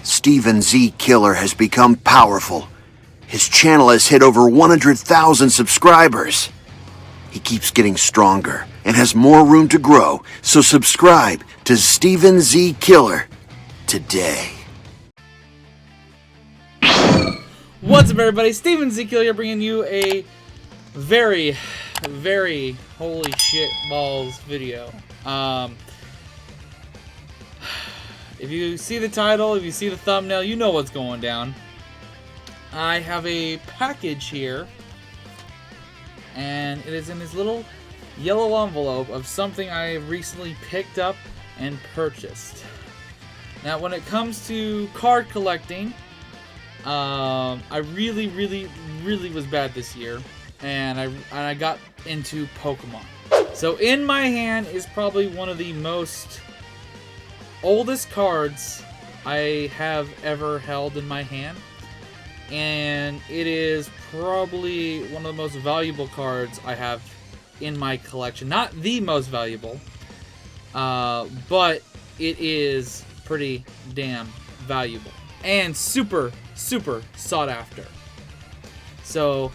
Steven Z Killer has become powerful. His channel has hit over 100,000 subscribers. He keeps getting stronger and has more room to grow, so subscribe to Steven Z Killer today. What's up, everybody? Steven Z Killer here, bringing you a very holy shit balls video. If you see the title, if you see the thumbnail, you know what's going down. I have a package here, and it is in this little yellow envelope of something I recently picked up and purchased. Now, when it comes to card collecting, I really was bad this year, and I got into Pokemon. So in my hand is probably one of the most oldest cards I have ever held in my hand, and it is probably one of the most valuable cards I have in my collection. Not the most valuable, but it is pretty damn valuable and super sought after. So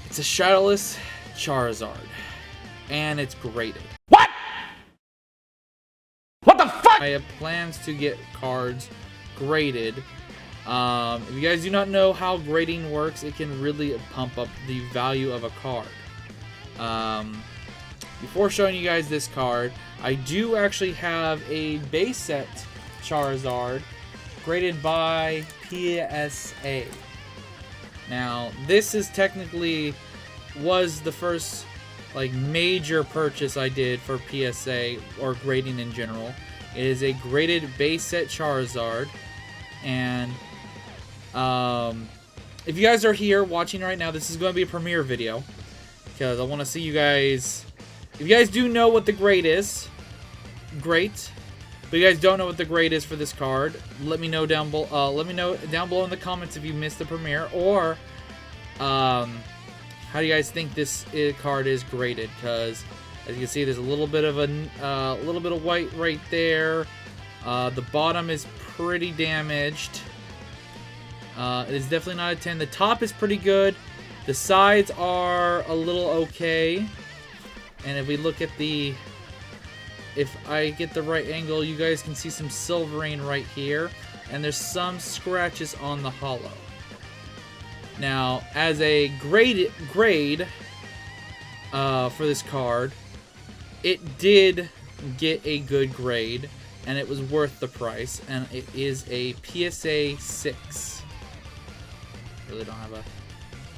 it's a Shadowless Charizard, and it's graded. What the fuck? I have plans to get cards graded. If you guys do not know how grading works, it can really pump up the value of a card. Before showing you guys this card, I do actually have a base set Charizard graded by PSA. Now, this is technically was the first major purchase I did for PSA or grading in general. It is a graded base set Charizard, and if you guys are here watching right now, this is going to be a premiere video because I want to see you guys. If you guys do know what the grade is, great. But you guys don't know what the grade is for this card, let me know down below. Let me know down below in the comments if you missed the premiere, or how do you guys think this card is graded? Because as you can see, there's a little bit of white right there. The bottom is pretty damaged. It is definitely not a 10. The top is pretty good. The sides are a little okay. And if we look at the, if I get the right angle, you guys can see some silvering right here, and there's some scratches on the hollow. Now, as a grade for this card, it did get a good grade, and it was worth the price, and it is a PSA 6. Really don't have a...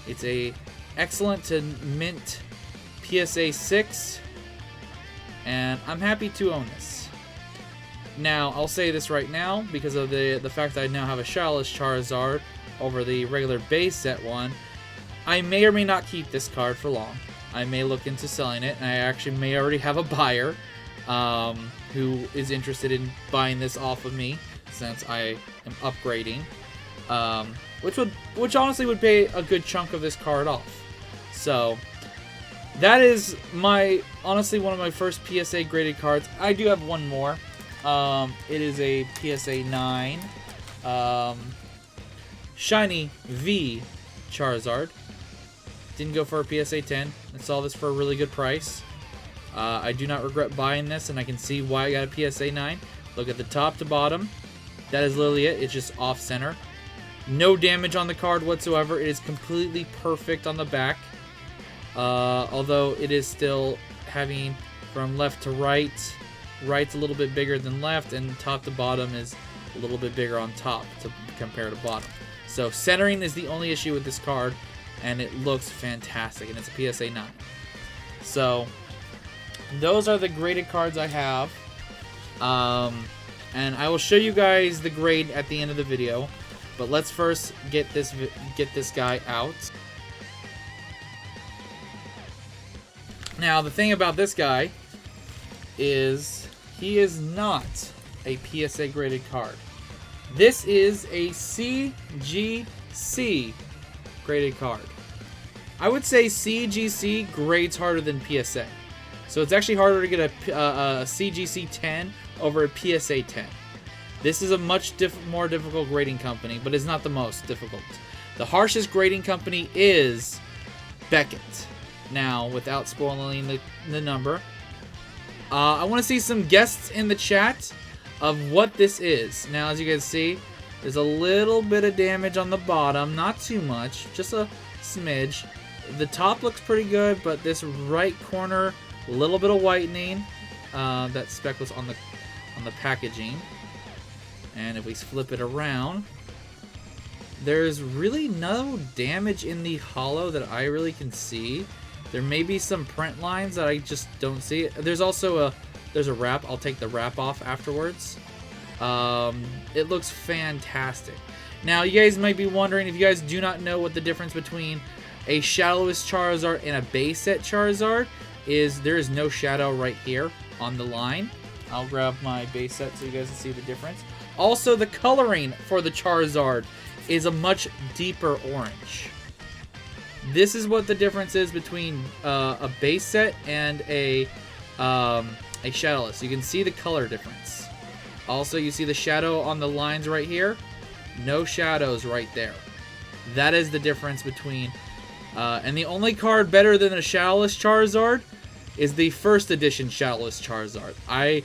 It's a excellent to mint PSA 6, and I'm happy to own this. Now, I'll say this right now, because of the fact that I now have a Shadowless Charizard over the regular base set one, I may or may not keep this card for long. I may look into selling it, and I actually may already have a buyer who is interested in buying this off of me, since I am upgrading, which honestly would pay a good chunk of this card off. So that is honestly one of my first PSA graded cards. I do have one more. It is a PSA 9 Shiny V Charizard. Didn't go for a PSA 10. I saw this for a really good price. I do not regret buying this, and I can see why I got a PSA 9. Look at the top to bottom. That is literally it. It's just off center. No damage on the card whatsoever. It is completely perfect on the back. Although it is still having from left to right. Right's a little bit bigger than left, and top to bottom is a little bit bigger on top to compare to bottom. So centering is the only issue with this card, and it looks fantastic, and it's a PSA 9. So those are the graded cards I have, and I will show you guys the grade at the end of the video. But let's first get this guy out. Now, the thing about this guy is he is not a PSA graded card. This is a CGC graded card. I would say CGC grades harder than PSA. So it's actually harder to get a CGC 10 over a PSA 10. This is a much more difficult grading company, but it's not the most difficult. The harshest grading company is Beckett. Now, without spoiling the number, I want to see some guests in the chat of what this is. Now, as you guys see, there's a little bit of damage on the bottom. Not too much, just a smidge. The top looks pretty good, but this right corner, a little bit of whitening. That speck was on the packaging. And if we flip it around, there's really no damage in the hollow that I really can see. There may be some print lines that I just don't see. There's also a wrap. I'll take the wrap off afterwards. It looks fantastic. Now, you guys might be wondering, if you guys do not know what the difference between a Shadowless Charizard and a base set Charizard is, there is no shadow right here on the line. I'll grab my base set so you guys can see the difference. Also, the coloring for the Charizard is a much deeper orange. This is what the difference is between a base set and a Shadowless. You can see the color difference. Also, you see the shadow on the lines right here. No shadows right there. That is the difference between... and the only card better than a Shadowless Charizard is the first edition Shadowless Charizard. I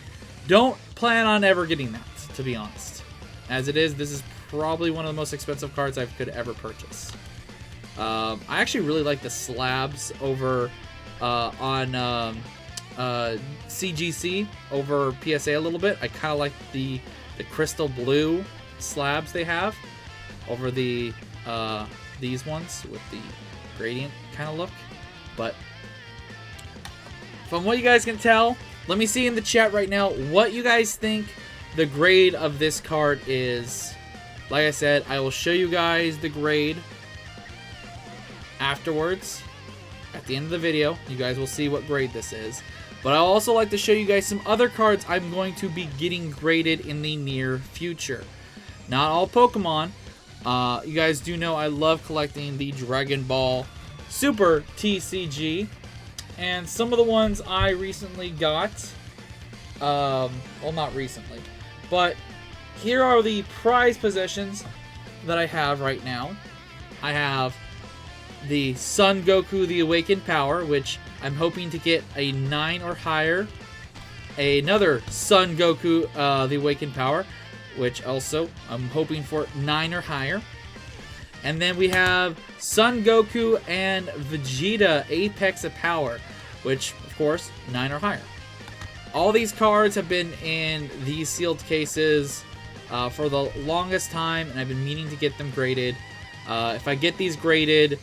don't plan on ever getting that, to be honest. As it is, this is probably one of the most expensive cards I could ever purchase. I actually really like the slabs over on CGC over PSA a little bit. I kind of like the crystal blue slabs they have over the these ones with the gradient kind of look. But from what you guys can tell, let me see in the chat right now what you guys think the grade of this card is. Like I said, I will show you guys the grade afterwards. At the end of the video, you guys will see what grade this is. But I'll also like to show you guys some other cards I'm going to be getting graded in the near future. Not all Pokemon. You guys do know I love collecting the Dragon Ball Super TCG. And some of the ones I recently got, well, not recently, but here are the prize possessions that I have right now. I have the Son Goku, the Awakened Power, which I'm hoping to get a 9 or higher. Another Son Goku, the Awakened Power, which also I'm hoping for 9 or higher. And then we have Son Goku and Vegeta Apex of Power, which, of course, 9 or higher. All these cards have been in these sealed cases for the longest time, and I've been meaning to get them graded. If I get these graded,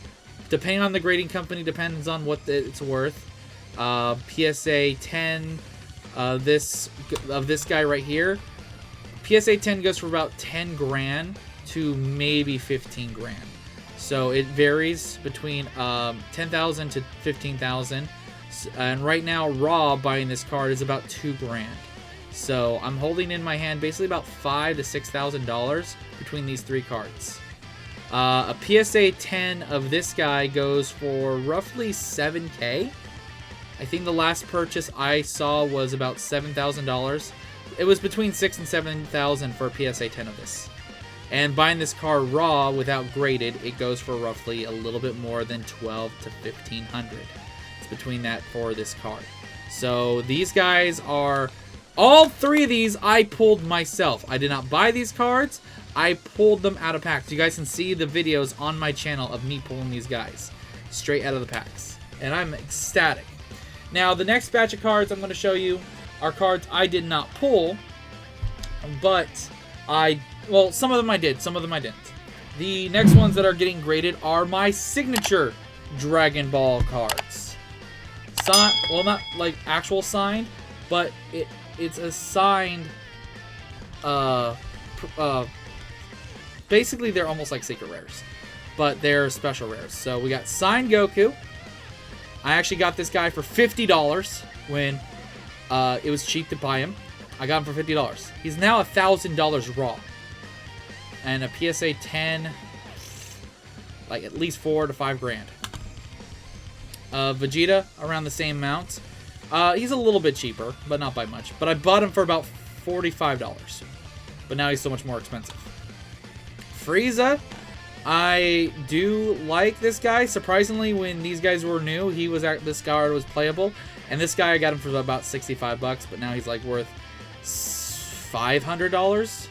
depending on the grading company, depends on what it's worth. PSA 10 of this guy right here. PSA 10 goes for about 10 grand to maybe 15 grand. So it varies between 10,000 to 15,000. And right now, raw buying this card is about 2 grand. So I'm holding in my hand basically about $5,000 to $6,000 between these 3 cards. A PSA 10 of this guy goes for roughly 7K. I think the last purchase I saw was about $7,000. It was between $6,000 and $7,000 for a PSA 10 of this. And buying this card raw without graded, it goes for roughly a little bit more than $1,200 to $1,500. It's between that for this card. So these guys are... all 3 of these I pulled myself. I did not buy these cards. I pulled them out of packs. You guys can see the videos on my channel of me pulling these guys straight out of the packs. And I'm ecstatic. Now, the next batch of cards I'm going to show you are cards I did not pull, but well, some of them I did, some of them I didn't. The next ones that are getting graded are my signature Dragon Ball cards. Well, not like actual signed, but it's a signed, basically they're almost like secret rares, but they're special rares. So we got signed Goku. I actually got this guy for $50 when It was cheap to buy him. I got him for $50. He's now $1,000 raw. And a PSA 10, like at least 4 to 5 grand. Vegeta, around the same amount. He's a little bit cheaper, but not by much. But I bought him for about $45. But now he's so much more expensive. Frieza, I do like this guy. Surprisingly, when these guys were new, this card was playable. And this guy, I got him for about $65, but now he's like worth $500,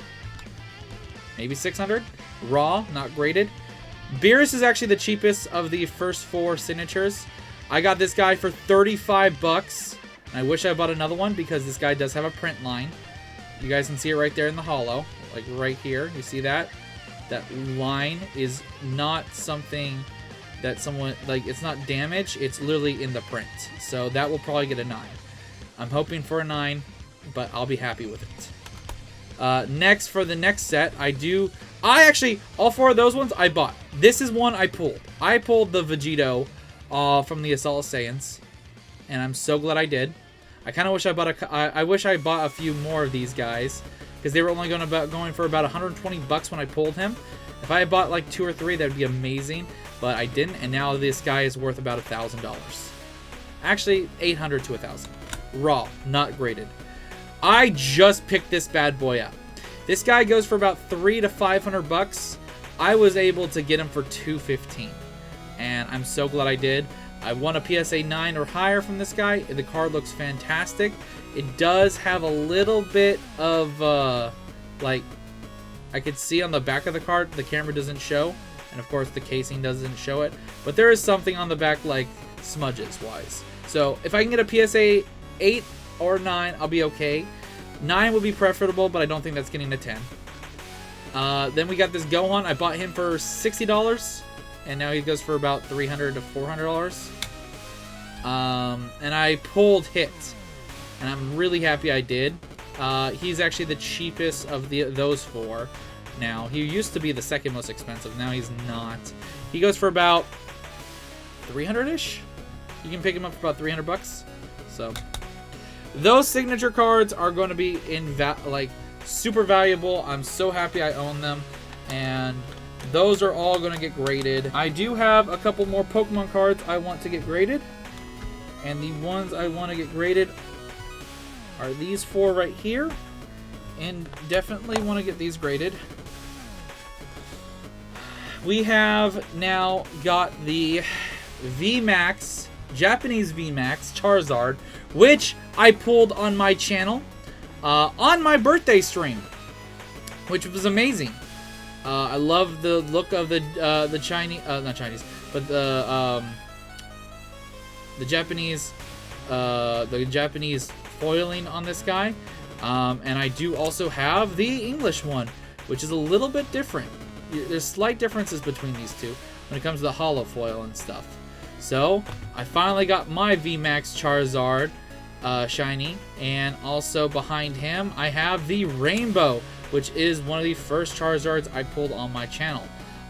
maybe $600. Raw, not graded. Beerus is actually the cheapest of the first 4 signatures. I got this guy for $35. And I wish I bought another one because this guy does have a print line. You guys can see it right there in the holo, like right here. You see that? That line is not something that someone, like, it's not damaged. It's literally in the print. So that will probably get a 9. I'm hoping for a 9, but I'll be happy with it. Next, for the next set, actually, all 4 of those ones I bought. This is one I pulled. I pulled the Vegito from the Assault Saiyans, and I'm so glad I did. I kind of wish I wish I bought a few more of these guys, because they were only going for about 120 bucks when I pulled him. If I had bought like 2 or 3, that would be amazing, but I didn't, and now this guy is worth about $1,000. Actually, 800 to 1,000. Raw, not graded. I just picked this bad boy up. This guy goes for about 300 to 500 bucks. I was able to get him for $215, and I'm so glad I did. I won a PSA 9 or higher from this guy. The card looks fantastic. It does have a little bit of, like, I could see on the back of the card, the camera doesn't show. And of course the casing doesn't show it. But there is something on the back, like, smudges-wise. So if I can get a PSA 8 or 9, I'll be okay. 9 would be preferable, but I don't think that's getting a 10. Then we got this Gohan. I bought him for $60. And now he goes for about $300 to $400. And I pulled Hit. And I'm really happy I did. He's actually the cheapest of those 4 now. He used to be the second most expensive. Now he's not. He goes for about 300-ish. You can pick him up for about 300 bucks. So those signature cards are going to be super valuable. I'm so happy I own them. And those are all going to get graded. I do have a couple more Pokemon cards I want to get graded. And the ones I want to get graded are these 4 right here. And definitely want to get these graded. We have now got the VMAX, Japanese VMAX Charizard, which I pulled on my channel on my birthday stream, which was amazing. I love the look of the Chinese, not Chinese, but the Japanese foiling on this guy. And I do also have the English one, which is a little bit different. There's slight differences between these two when it comes to the holo foil and stuff. So I finally got my VMAX Charizard shiny, and also behind him I have the Rainbow, which is one of the first Charizards I pulled on my channel.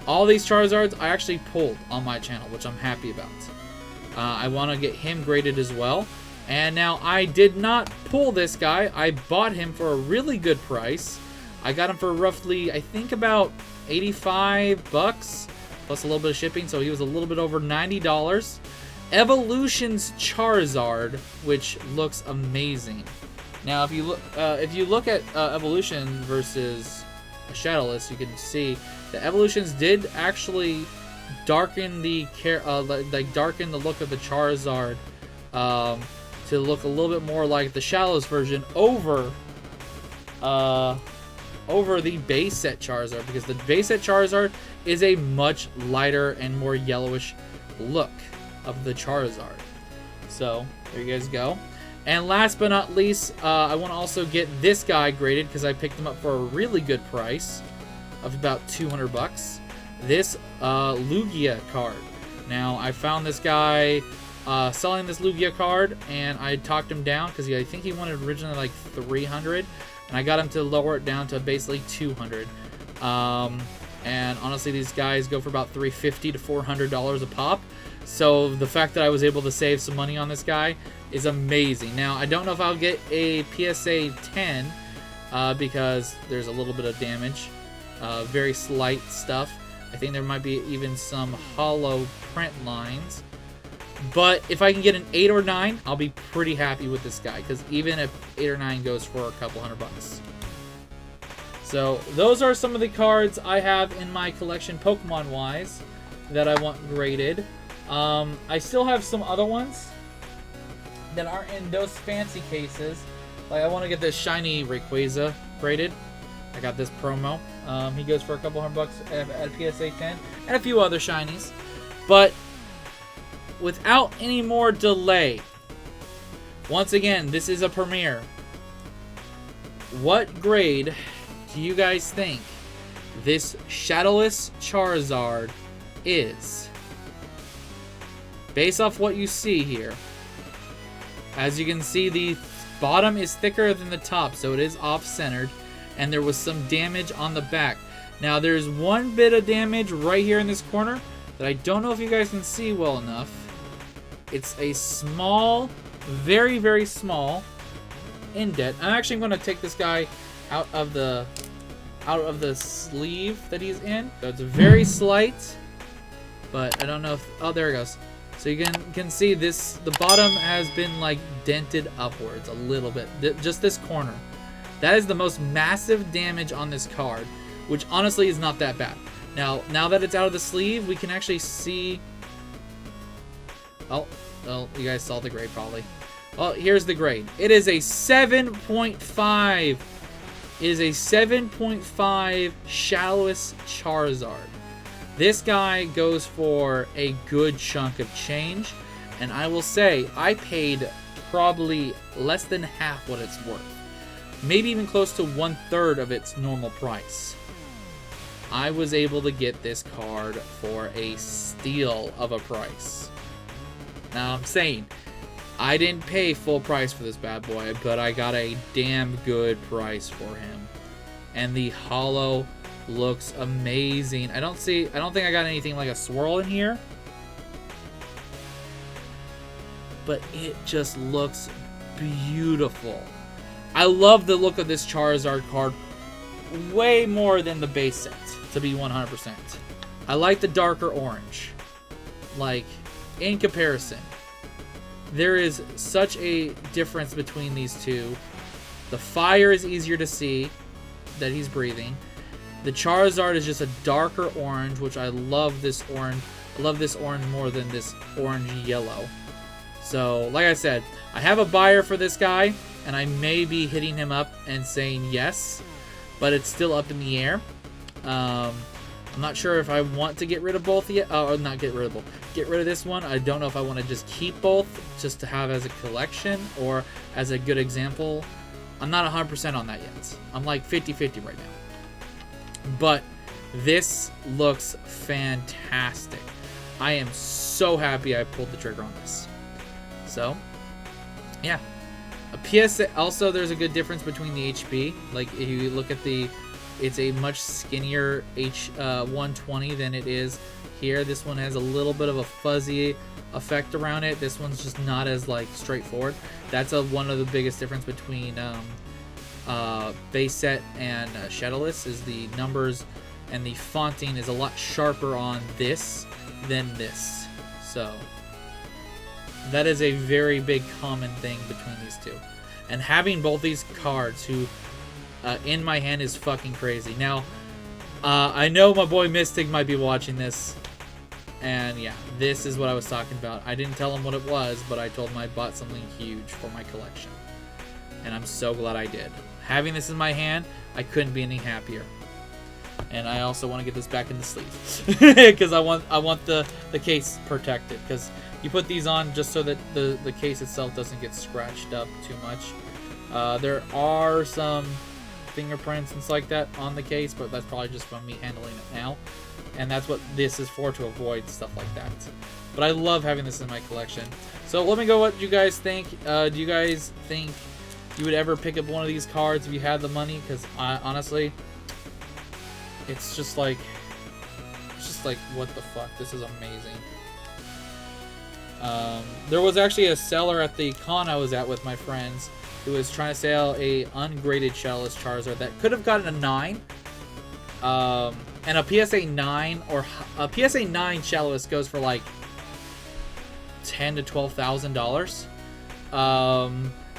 All these Charizards I actually pulled on my channel, which I'm happy about. I want to get him graded as well. And now I did not pull this guy. I bought him for a really good price. I got him for roughly, I think, about 85 bucks plus a little bit of shipping, so he was a little bit over $90. Evolution's Charizard, which looks amazing. Now, if you look at Evolution versus Shadowless, you can see the Evolutions did actually darken the darken the look of the Charizard to look a little bit more like the Shadowless version over the base set Charizard, because the base set Charizard is a much lighter and more yellowish look of the Charizard. So there you guys go. And last but not least, I want to also get this guy graded because I picked him up for a really good price of about 200 bucks. This Lugia card. Now I found this guy selling this Lugia card, and I talked him down because I think he wanted originally like 300, and I got him to lower it down to basically 200. And honestly, these guys go for about $350 to $400 a pop. So the fact that I was able to save some money on this guy is amazing. Now, I don't know if I'll get a PSA 10 because there's a little bit of damage. Very slight stuff. I think there might be even some hollow print lines. But if I can get an 8 or 9, I'll be pretty happy with this guy. Because even if 8 or 9 goes for a couple $100. So, those are some of the cards I have in my collection Pokemon-wise that I want graded. I still have some other ones that aren't in those fancy cases. Like, I want to get this shiny Rayquaza graded. I got this promo. He goes for a couple $100 at a PSA 10. And a few other shinies. But without any more delay, once again, this is a premiere. What grade do you guys think this Shadowless Charizard is? Based off what you see here, as you can see, the bottom is thicker than the top, so it is off-centered, and there was some damage on the back. Now, there's one bit of damage right here in this corner that I don't know if you guys can see well enough. It's a small, very, very small indent. I'm actually going to take this guy out of the sleeve that he's in. So it's very slight, but I don't know if... Oh, there it goes. So you can see this, the bottom has been like dented upwards a little bit. Just this corner. That is the most massive damage on this card, which honestly is not that bad. Now that it's out of the sleeve, we can actually see... Oh, well, you guys saw the grade probably. Oh, here's the grade. It is a 7.5. It is a 7.5 Shadowless Charizard. This guy goes for a good chunk of change, and I will say I paid probably less than half what it's worth. Maybe even close to 1/3 of its normal price. I was able to get this card for a steal of a price. Now I'm saying, I didn't pay full price for this bad boy, but I got a damn good price for him. And the hollow looks amazing. I don't think I got anything like a swirl in here, but it just looks beautiful. I love the look of this Charizard card way more than the base set, to be 100%. I like the darker orange. Like, in comparison, there is such a difference between these two. The fire is easier to see that he's breathing. The Charizard is just a darker orange, which I love this orange. I love this orange more than this orange yellow. So, like I said, I have a buyer for this guy, and I may be hitting him up and saying yes, but it's still up in the air. I'm not sure if I want to get rid of both yet. Or not get rid of both. Get rid of this one. I don't know if I want to just keep both, just to have as a collection, or as a good example. I'm not 100% on that yet. I'm like 50-50 right now. But this looks fantastic. I am so happy I pulled the trigger on this. So, yeah. A PSA, also there's a good difference between the HP. Like, if you look at the, it's a much skinnier H120 than it is here. This one has a little bit of a fuzzy effect around it. This one's just not as like straightforward. That's one of the biggest difference between base set and Shadowless, is the numbers and the fonting is a lot sharper on this than this. So that is a very big common thing between these two. And having both these cards who in my hand is fucking crazy. Now, I know my boy Mystic might be watching this. And yeah, this is what I was talking about. I didn't tell him what it was, but I told him I bought something huge for my collection. And I'm so glad I did. Having this in my hand, I couldn't be any happier. And I also want to get this back in the sleeve. Because I want the case protected. Because you put these on just so that the case itself doesn't get scratched up too much. There are some fingerprints and stuff like that on the case, but that's probably just from me handling it now. And that's what this is for, to avoid stuff like that. But I love having this in my collection. So let me know what you guys think. Do you guys think you would ever pick up one of these cards if you had the money? Because honestly, it's just like what the fuck? This is amazing. There was actually a seller at the con I was at with my friends who was trying to sell a ungraded Shadowless Charizard that could have gotten a 9. And a PSA 9 or a PSA 9 Shadowless goes for like $10,000 to $12,000.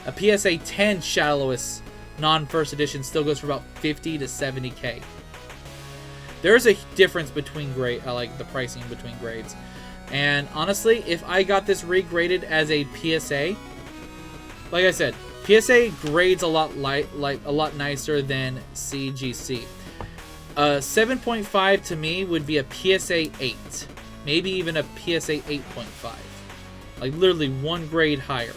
A PSA 10 Shadowless non-first edition still goes for about $50,000 to $70,000. There's a difference between grade, like the pricing between grades. And honestly, if I got this regraded as a PSA, like I said, PSA grades a lot a lot nicer than CGC. 7.5 to me would be a PSA 8, maybe even a PSA 8.5, like literally one grade higher.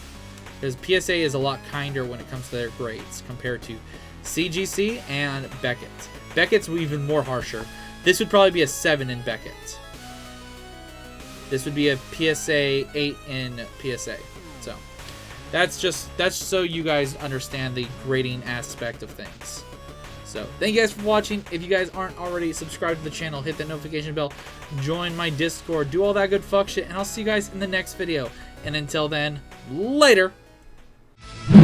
Because PSA is a lot kinder when it comes to their grades compared to CGC and Beckett. Beckett's even more harsher. This would probably be a 7 in Beckett. This would be a PSA 8 in PSA. So that's so you guys understand the grading aspect of things. So thank you guys for watching. If you guys aren't already subscribed to the channel, hit that notification bell, join my Discord, do all that good fuck shit, and I'll see you guys in the next video. And until then, later.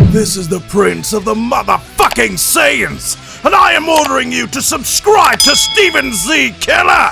This is the Prince of the motherfucking Saiyans, and I am ordering you to subscribe to Steven Z. Killer!